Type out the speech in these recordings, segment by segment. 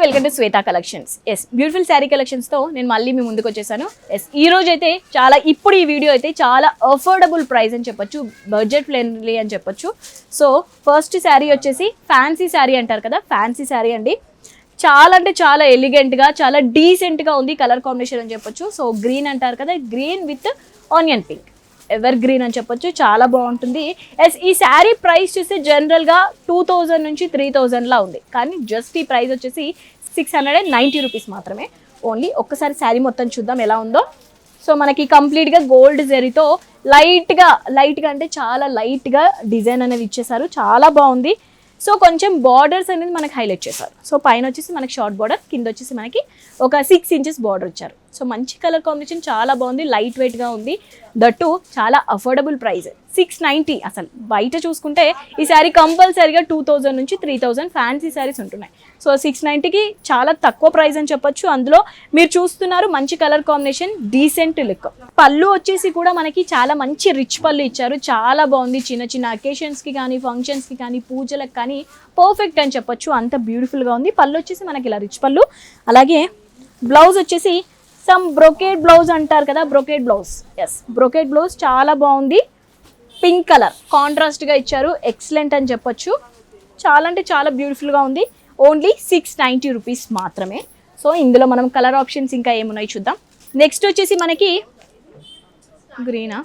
Welcome to Shweta collections. Yes, beautiful saree collections తో నేను మళ్ళీ మీ ముందుకు వచ్చేసాను. ఎస్, ఈ రోజు అయితే ఇప్పుడు ఈ వీడియో అయితే చాలా అఫోర్డబుల్ ప్రైస్ అని చెప్పొచ్చు, బడ్జెట్ ఫ్రెండ్లీ అని చెప్పొచ్చు. సో ఫస్ట్ శారీ వచ్చేసి ఫ్యాన్సీ శారీ అంటారు కదా, ఫ్యాన్సీ శారీ అండి. చాలా అంటే చాలా ఎలిగెంట్గా, చాలా డీసెంట్గా ఉంది కలర్ కాంబినేషన్ అని చెప్పొచ్చు. సో గ్రీన్ అంటారు కదా, green with onion pink, ever green అని చెప్పొచ్చు, చాలా బాగుంటుంది. ఎస్, ఈ శారీ ప్రైస్ చూస్తే జనరల్గా 2000 నుంచి 3000లా ఉంది, కానీ జస్ట్ ఈ ప్రైస్ వచ్చేసి 690 రూపీస్ మాత్రమే ఓన్లీ. ఒక్కసారి శారీ మొత్తం చూద్దాం ఎలా ఉందో. సో మనకి కంప్లీట్గా గోల్డ్ జరీతో లైట్గా అంటే చాలా లైట్గా డిజైన్ అనేది ఇచ్చేసారు, చాలా బాగుంది. సో కొంచెం బార్డర్స్ అనేది మనకి హైలైట్ చేశారు. సో పైన వచ్చేసి మనకి షార్ట్ బార్డర్, కింద వచ్చేసి మనకి ఒక 6 ఇంచెస్ బార్డర్ ఇచ్చారు. సో మంచి కలర్ కాంబినేషన్, చాలా బాగుంది, లైట్ వెయిట్గా ఉంది, దట్టు చాలా అఫోర్డబుల్ ప్రైస్ 690. అసలు బయట చూసుకుంటే ఈ శారీ కంపల్సరీగా 2000 నుంచి 3000 ఫ్యాన్సీ శారీస్ ఉంటున్నాయి. సో 690కి చాలా తక్కువ ప్రైస్ అని చెప్పొచ్చు. అందులో మీరు చూస్తున్నారు మంచి కలర్ కాంబినేషన్, డీసెంట్ లుక్. పళ్ళు వచ్చేసి కూడా మనకి చాలా మంచి రిచ్ పళ్ళు ఇచ్చారు, చాలా బాగుంది. చిన్న చిన్న అకేషన్స్కి కానీ, ఫంక్షన్స్కి కానీ, పూజలకు కానీ పర్ఫెక్ట్ అని చెప్పొచ్చు, అంత బ్యూటిఫుల్గా ఉంది. పళ్ళు వచ్చేసి మనకి ఇలా రిచ్ పళ్ళు. అలాగే బ్లౌజ్ వచ్చేసి సమ్ బ్రోకేడ్ బ్లౌజ్ అంటారు కదా, brocade blouse. Yes, brocade blouse చాలా బాగుంది, పింక్ కలర్ కాంట్రాస్ట్గా ఇచ్చారు, ఎక్సలెంట్ అని చెప్పొచ్చు. చాలా అంటే చాలా బ్యూటిఫుల్గా ఉంది. ఓన్లీ 690 రూపీస్ మాత్రమే. సో ఇందులో మనం కలర్ ఆప్షన్స్ ఇంకా ఏమున్నాయి చూద్దాం. నెక్స్ట్ వచ్చేసి మనకి గ్రీనా,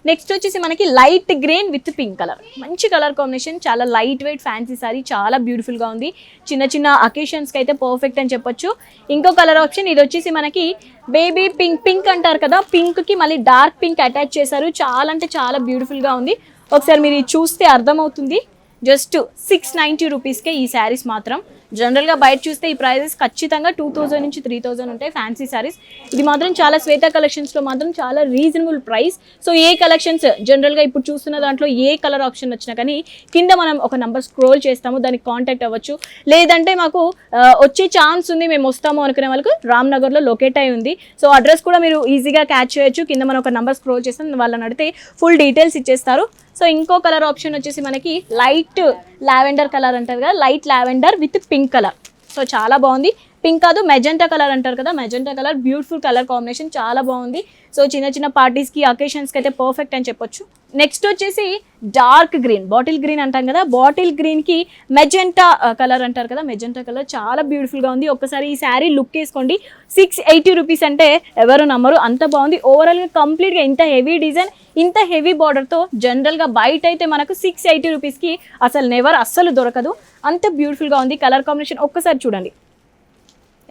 నెక్స్ట్ వచ్చేసి మనకి light green with pink colour, మంచి కలర్ కాంబినేషన్, చాలా లైట్ వెయిట్ ఫ్యాన్సీ సారీ, చాలా బ్యూటిఫుల్గా ఉంది. చిన్న చిన్న అకేషన్స్కి అయితే పర్ఫెక్ట్ అని చెప్పొచ్చు. ఇంకో కలర్ ఆప్షన్ ఇది వచ్చేసి మనకి బేబీ పింక్, పింక్ అంటారు కదా, పింక్కి మళ్ళీ డార్క్ పింక్ అటాచ్ చేశారు, చాలా అంటే చాలా బ్యూటిఫుల్గా ఉంది. ఒకసారి మీరు చూస్తే అర్థమవుతుంది. జస్ట్ 690 రూపీస్కే ఈ శారీస్ మాత్రం. జనరల్గా బయట చూస్తే ఈ ప్రైజెస్ ఖచ్చితంగా 2000 నుంచి 3000 ఉంటాయి ఫ్యాన్సీ శారీస్. ఇది మాత్రం చాలా శ్వేత కలెక్షన్స్లో మాత్రం చాలా రీజనబుల్ ప్రైస్. సో ఏ కలెక్షన్స్ జనరల్గా ఇప్పుడు చూస్తున్న దాంట్లో ఏ కలర్ ఆప్షన్ వచ్చినా కానీ కింద మనం ఒక నెంబర్ స్క్రోల్ చేస్తాము, దానికి కాంటాక్ట్ అవ్వచ్చు. లేదంటే మాకు వచ్చే ఛాన్స్ ఉంది, మేము వస్తాము అనుకునే వాళ్ళకు రామ్నగర్లో లొకేట్ అయి ఉంది. సో అడ్రస్ కూడా మీరు ఈజీగా క్యాచ్ చేయొచ్చు. కింద మనం ఒక నెంబర్ స్క్రోల్ చేస్తాం, వాళ్ళని అడిగితే ఫుల్ డీటెయిల్స్ ఇచ్చేస్తారు. సో ఇంకో కలర్ ఆప్షన్ వచ్చేసి మనకి లైట్ లావెండర్ కలర్ అంటారు కదా, light lavender with pink colour. So చాలా బాగుంది, పింక్ కాదు మెజెంటా కలర్ అంటారు కదా, magenta colour, beautiful colour combination, చాలా బాగుంది. సో చిన్న చిన్న పార్టీస్కి, అకేషన్స్కి అయితే పర్ఫెక్ట్ అని చెప్పొచ్చు. నెక్స్ట్ వచ్చేసి డార్క్ గ్రీన్, బాటిల్ గ్రీన్ అంటాం కదా, బాటిల్ గ్రీన్కి మెజెంటా కలర్ అంటారు కదా, మెజెంటా కలర్ చాలా బ్యూటిఫుల్గా ఉంది. ఒక్కసారి ఈ శారీ లుక్ వేసుకోండి. 680 రూపీస్ అంటే ఎవరు నమ్మరు, అంత బాగుంది. ఓవరాల్గా కంప్లీట్గా ఇంత హెవీ డిజైన్, ఇంత హెవీ బార్డర్తో జనరల్గా బయట అయితే మనకు 680 రూపీస్కి అసలు అస్సలు దొరకదు, అంత బ్యూటిఫుల్గా ఉంది. కలర్ కాంబినేషన్ ఒక్కసారి చూడండి.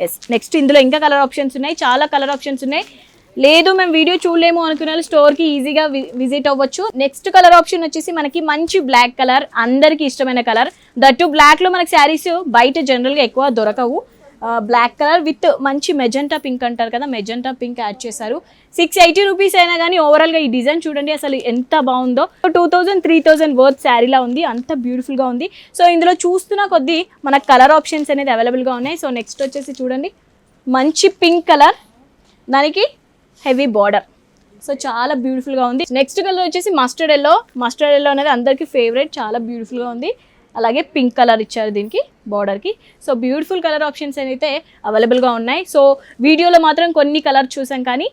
ఎస్, నెక్స్ట్ ఇందులో ఇంకా కలర్ ఆప్షన్స్ ఉన్నాయి, చాలా కలర్ ఆప్షన్స్ ఉన్నాయి. లేదు మేము వీడియో చూడలేము అనుకునే స్టోర్కి ఈజీగా విజిట్ అవ్వచ్చు. నెక్స్ట్ కలర్ ఆప్షన్ వచ్చేసి మనకి మంచి బ్లాక్ కలర్, అందరికీ ఇష్టమైన కలర్. దట్టు బ్లాక్లో మనకి శారీస్ బయట జనరల్గా ఎక్కువ దొరకవు. బ్లాక్ కలర్ విత్ మంచి మెజెంటా పింక్ అంటారు కదా, మెజెంటా పింక్ యాడ్ చేశారు. 680 రూపీస్ అయినా కానీ ఓవరాల్గా ఈ డిజైన్ చూడండి అసలు ఎంత బాగుందో. 2000, 3000 వర్త్ శారీలా ఉంది, అంత బ్యూటిఫుల్గా ఉంది. సో ఇందులో చూస్తున్న కొద్దీ మనకు కలర్ ఆప్షన్స్ అనేది అవైలబుల్గా ఉన్నాయి. సో నెక్స్ట్ వచ్చేసి చూడండి మంచి పింక్ కలర్, దానికి హెవీ బార్డర్, సో చాలా బ్యూటిఫుల్గా ఉంది. నెక్స్ట్ కలర్ వచ్చేసి మస్టర్డ్ ఎల్లో, మస్టర్డ్ ఎల్లో అనేది అందరికీ ఫేవరెట్, చాలా బ్యూటిఫుల్గా ఉంది. అలాగే పింక్ కలర్ ఇచ్చారు దీనికి బార్డర్కి. సో బ్యూటిఫుల్ కలర్ ఆప్షన్స్ అయితే అవైలబుల్గా ఉన్నాయి. సో వీడియోలో మాత్రం కొన్ని కలర్ చూసాం, కానీ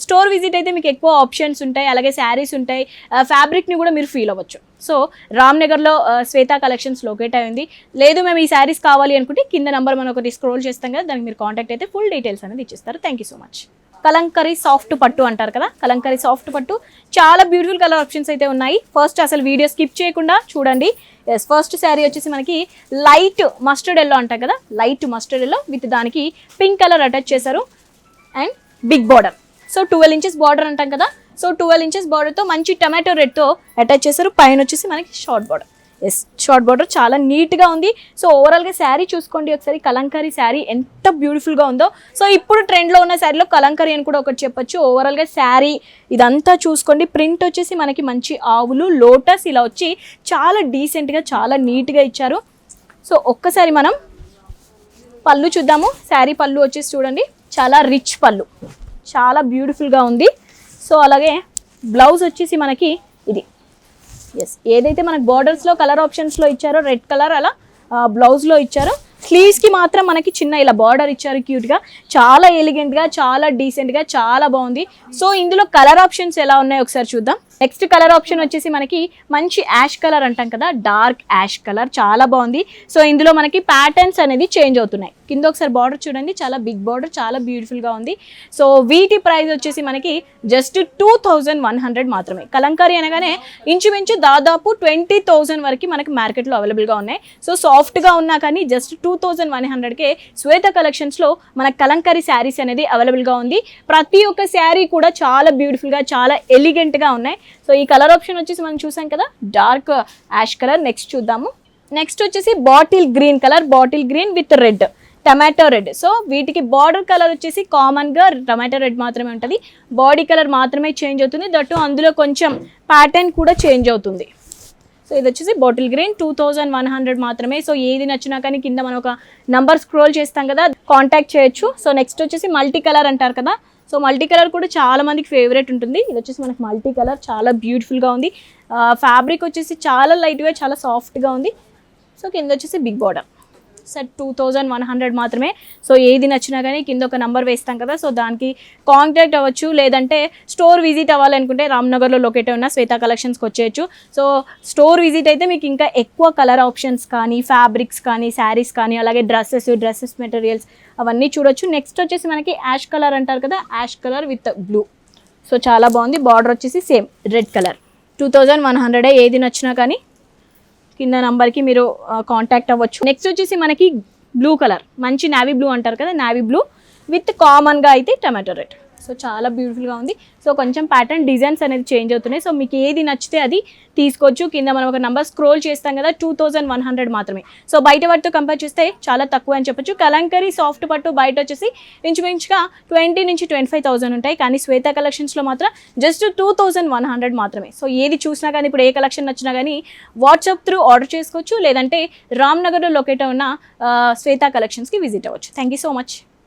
స్టోర్ విజిట్ అయితే మీకు ఎక్కువ ఆప్షన్స్ ఉంటాయి, అలాగే శారీస్ ఉంటాయి, ఫ్యాబ్రిక్ని కూడా మీరు ఫీల్ అవ్వచ్చు. సో రామ్నగర్లో శ్వేత కలెక్షన్స్ లొకేట్ అయింది. లేదు మేము ఈ శారీస్ కావాలి అనుకుంటే కింద నెంబర్ మనం ఒకటి స్క్రోల్ చేస్తాం కదా, దానికి మీరు కాంటాక్ట్ అయితే ఫుల్ డీటెయిల్స్ అనేది ఇచ్చేస్తారు. Thank you so much. Kalamkari soft పట్టు అంటారు కదా, కలంకరీ సాఫ్ట్ పట్టు, చాలా బ్యూటిఫుల్ కలర్ ఆప్షన్స్ అయితే ఉన్నాయి. ఫస్ట్ అసలు వీడియో స్కిప్ చేయకుండా చూడండి. ఎస్, ఫస్ట్ శారీ వచ్చేసి మనకి లైట్ మస్టర్డ్ ఎల్లో అంటారు కదా, లైట్ మస్టర్డ్ ఎల్లో విత్ దానికి పింక్ కలర్ అటాచ్ చేశారు and big border. So 12 inches border అంటాం కదా, సో 12 ఇంచెస్ బార్డర్తో మంచి టమాటో రెడ్తో అటాచ్ చేశారు. పైన వచ్చేసి మనకి short border. Yes, short border చాలా నీట్గా ఉంది. సో ఓవరాల్గా శారీ చూసుకోండి ఒకసారి, కలంకారీ శారీ ఎంత బ్యూటిఫుల్గా ఉందో. సో ఇప్పుడు ట్రెండ్లో ఉన్న శారీలో కలంకారీ అని కూడా ఒకటి చెప్పొచ్చు. ఓవరాల్గా శారీ ఇదంతా చూసుకోండి. ప్రింట్ వచ్చేసి మనకి మంచి ఆవులు, లోటస్ ఇలా వచ్చి చాలా డీసెంట్గా, చాలా నీట్గా ఇచ్చారు. సో ఒక్కసారి మనం పళ్ళు చూద్దాము. శారీ పళ్ళు వచ్చేసి చూడండి, చాలా రిచ్ పళ్ళు, చాలా బ్యూటిఫుల్గా ఉంది. సో అలాగే బ్లౌజ్ వచ్చేసి మనకి ఇది, ఎస్ ఏదైతే మనకు బార్డర్స్లో కలర్ ఆప్షన్స్లో ఇచ్చారో రెడ్ కలర్ అలా బ్లౌజ్లో ఇచ్చారో స్లీవ్స్కి మాత్రం మనకి చిన్న ఇలా బార్డర్ ఇచ్చారు క్యూట్గా, చాలా ఎలిగెంట్గా, చాలా డీసెంట్గా, చాలా బాగుంది. సో ఇందులో కలర్ ఆప్షన్స్ ఎలా ఉన్నాయో ఒకసారి చూద్దాం. నెక్స్ట్ కలర్ ఆప్షన్ వచ్చేసి మనకి మంచి యాష్ కలర్ అంటాం కదా, డార్క్ యాష్ కలర్, చాలా బాగుంది. సో ఇందులో మనకి ప్యాటర్న్స్ అనేది చేంజ్ అవుతున్నాయి. కింద ఒకసారి బార్డర్ చూడండి, చాలా బిగ్ బార్డర్, చాలా బ్యూటిఫుల్గా ఉంది. సో వీటి ప్రైస్ వచ్చేసి మనకి జస్ట్ 2100 మాత్రమే. కలంకారీ అనగానే ఇంచుమించు దాదాపు 20,000 వరకు మనకి మార్కెట్లో అవైలబుల్గా ఉన్నాయి. సో సాఫ్ట్గా ఉన్నా కానీ జస్ట్ 2100కే శ్వేత కలెక్షన్స్లో మన కలంకారీ శారీస్ అనేది అవైలబుల్గా ఉంది. ప్రతి ఒక్క శారీ కూడా చాలా బ్యూటిఫుల్గా, చాలా ఎలిగెంట్గా ఉన్నాయి. సో ఈ కలర్ ఆప్షన్ వచ్చేసి మనం చూసాం కదా, డార్క్ యాష్ కలర్. నెక్స్ట్ చూద్దాము. నెక్స్ట్ వచ్చేసి bottle green colour, bottle green with red, tomato red. So వీటికి బార్డర్ కలర్ వచ్చేసి కామన్గా టమాటో రెడ్ మాత్రమే ఉంటుంది, బాడీ కలర్ మాత్రమే చేంజ్ అవుతుంది. దట్టు అందులో కొంచెం ప్యాటర్న్ కూడా చేంజ్ అవుతుంది. సో ఇది వచ్చేసి బాటిల్ గ్రీన్, 2100 మాత్రమే. సో ఏది నచ్చినా కానీ కింద మనం ఒక నంబర్ స్క్రోల్ చేస్తాం కదా, కాంటాక్ట్ చేయొచ్చు. సో నెక్స్ట్ వచ్చేసి మల్టీ కలర్ అంటారు కదా, సో మల్టీ కలర్ కూడా చాలా మందికి ఫేవరెట్ ఉంటుంది. ఇది వచ్చేసి మనకి మల్టీ కలర్, చాలా బ్యూటిఫుల్గా ఉంది. ఫ్యాబ్రిక్ వచ్చేసి చాలా లైట్గా, చాలా సాఫ్ట్గా ఉంది. సో కింద వచ్చేసి బిగ్ బార్డర్. సెట్ 2100 మాత్రమే. సో ఏది నచ్చినా కానీ కింద ఒక నెంబర్ వేస్తాం కదా, సో దానికి కాంటాక్ట్ అవ్వచ్చు. లేదంటే స్టోర్ విజిట్ అవ్వాలనుకుంటే రామ్నగర్లో లొకేట్ ఉన్న శ్వేత కలెక్షన్స్కి వచ్చేయచ్చు. సో స్టోర్ విజిట్ అయితే మీకు ఇంకా ఎక్కువ కలర్ ఆప్షన్స్ కానీ, ఫ్యాబ్రిక్స్ కానీ, శారీస్ కానీ, అలాగే డ్రెస్సెస్ మెటీరియల్స్ అవన్నీ చూడొచ్చు. నెక్స్ట్ వచ్చేసి మనకి యాష్ కలర్ అంటారు కదా, ash colour with blue. So చాలా బాగుంది. బార్డర్ వచ్చేసి సేమ్ రెడ్ కలర్. 2100 ఏది నచ్చినా కానీ కింద నంబర్కి మీరు కాంటాక్ట్ అవ్వచ్చు. నెక్స్ట్ వచ్చేసి మనకి బ్లూ కలర్, మంచి నావీ బ్లూ అంటారు కదా, నావీ బ్లూ విత్ కామన్గా అయితే టమాటో రెడ్. సో చాలా బ్యూటిఫుల్గా ఉంది. సో కొంచెం ప్యాటర్న్ డిజైన్స్ అనేది చేంజ్ అవుతున్నాయి. సో మీకు ఏది నచ్చితే అది తీసుకోవచ్చు. కింద మనం ఒక నెంబర్ స్క్రోల్ చేస్తాం కదా, 2100 మాత్రమే. సో బయట వాటితో కంపేర్ చేస్తే చాలా తక్కువ అని చెప్పొచ్చు. కలంకరీ సాఫ్ట్ పట్టు బయట వచ్చేసి ఇంచుమించుగా 20 నుంచి 25,000 ఉంటాయి, కానీ శ్వేత కలెక్షన్స్లో మాత్రం జస్ట్ 2100 మాత్రమే. సో ఏది చూసినా కానీ, ఇప్పుడు ఏ కలెక్షన్ నచ్చినా కానీ వాట్సాప్ త్రూ ఆర్డర్ చేసుకోవచ్చు. లేదంటే రామ్నగర్లో లొకేట్ ఉన్న శ్వేత కలెక్షన్స్కి విజిట్ అవ్వచ్చు. Thank you so much.